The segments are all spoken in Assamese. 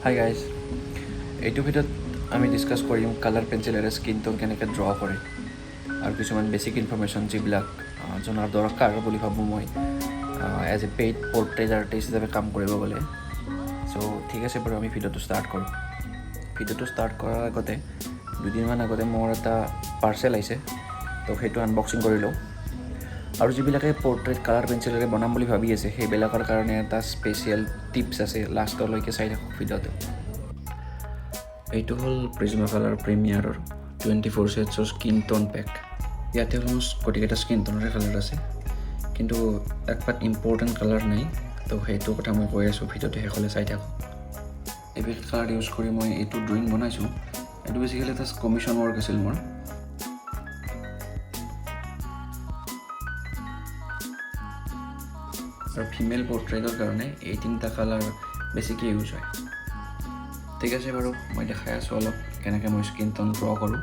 Hi guys, এইটো ভিডিঅ'ত আমি ডিছকাছ কৰিম কালাৰ পেঞ্চিলেৰে স্কিন টোন কেনেকৈ ড্ৰ কৰে আৰু কিছুমান বেছিক ইনফৰমেশ্যন যিবিলাক জনাৰ দৰকাৰ বুলি ভাবোঁ মই as a paid portrait artist হিচাপে কাম কৰিব গ'লে। চ' ঠিক আছে বাৰু, আমি ভিডিঅ'টো ষ্টাৰ্ট কৰোঁ। ভিডিঅ'টো ষ্টাৰ্ট কৰাৰ আগতে দুদিনমান আগতে মোৰ এটা পাৰ্চেল আহিছে, তো সেইটো আনবক্সিং কৰি লওঁ। আৰু যিবিলাকে পৰ্ট্ৰেইট কালাৰ পেঞ্চিলেৰে বনাম বুলি ভাবি আছে সেইবিলাকৰ কাৰণে এটা স্পেচিয়েল টিপছ আছে, লাষ্টলৈকে চাই থাকক ভিডিঅ'টো। এইটো হ'ল প্ৰিজমা কালাৰ প্ৰিমিয়াৰৰ 24 শেডছৰ স্কিন টোন পেক। ইয়াতে অলমষ্ট গোটেইকেইটা স্কিন টোনৰে কালাৰ আছে, কিন্তু একপাত ইম্পৰ্টেণ্ট কালাৰ নাই, তো সেইটো কথা মই কৈ আছোঁ, ভিডিঅ'টো শেষলৈ চাই থাকক। এইবিলাক কালাৰ ইউজ কৰি মই এইটো ড্ৰয়িং বনাইছোঁ। এইটো বেছিকেলি এটা কমিশ্যন ৱৰ্ক আছিল মোৰ। আৰু ফিমেল পৰ্ট্ৰেইটৰ কাৰণে এই তিনিটা কালাৰ বেছিকৈ ইউজ হয়। ঠিক আছে বাৰু, মই দেখাই আছোঁ অলপ কেনেকৈ মই স্কিন টোন ড্ৰ কৰোঁ।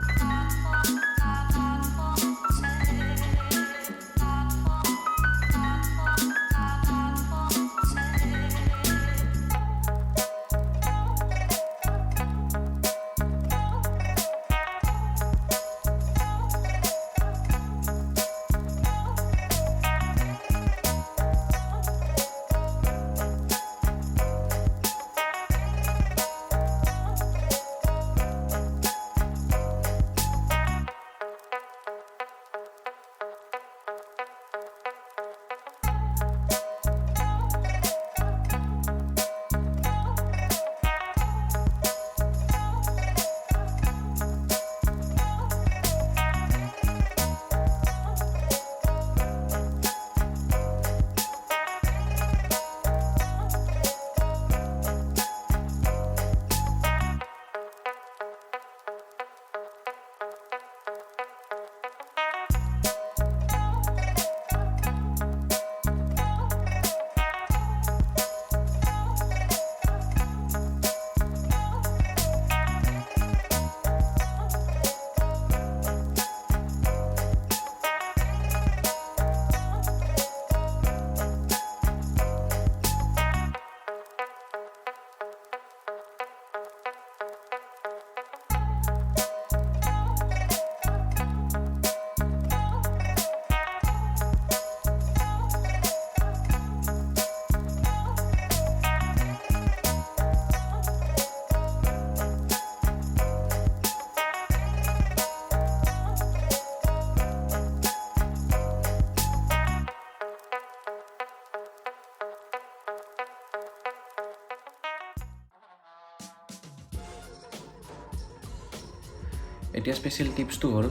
এতিয়া স্পেচিয়েল টিপছটো হ'ল,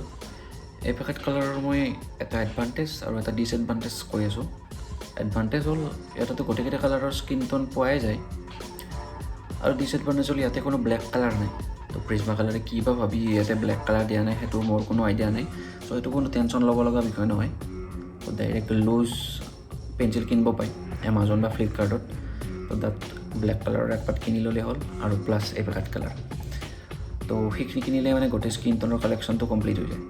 এই পেকেট কালাৰৰ মই এটা এডভান্টেজ আৰু এটা ডিছএডভান্টেজ কৈ আছোঁ। এডভান্টেজ হ'ল ইয়াতেতো গোটেইকেইটা কালাৰৰ স্কিন টোন পোৱাই যায়, আৰু ডিছএডভান্টেজ হ'ল ইয়াতে কোনো ব্লেক কালাৰ নাই। তো প্ৰিজমা কালাৰে কি বা ভাবি ইয়াতে ব্লেক কালাৰ দিয়া নাই, সেইটো মোৰ কোনো আইডিয়া নাই। চ' এইটো কোনো টেনশ্যন ল'ব লগা বিষয় নহয়। তো ডাইৰেক্ট লুজ পেঞ্চিল কিনিব পায় এমাজন বা ফ্লিপকাৰ্টত। তো তাত ব্লেক কালাৰৰ একপাত কিনি ল'লে হ'ল, আৰু প্লাছ এই পেকেট কালাৰ। তো সেইখিনি কিনিলে মানে গোটেই স্কিন টোনৰ কালেকশ্যনটো কমপ্লিট হৈ যায়।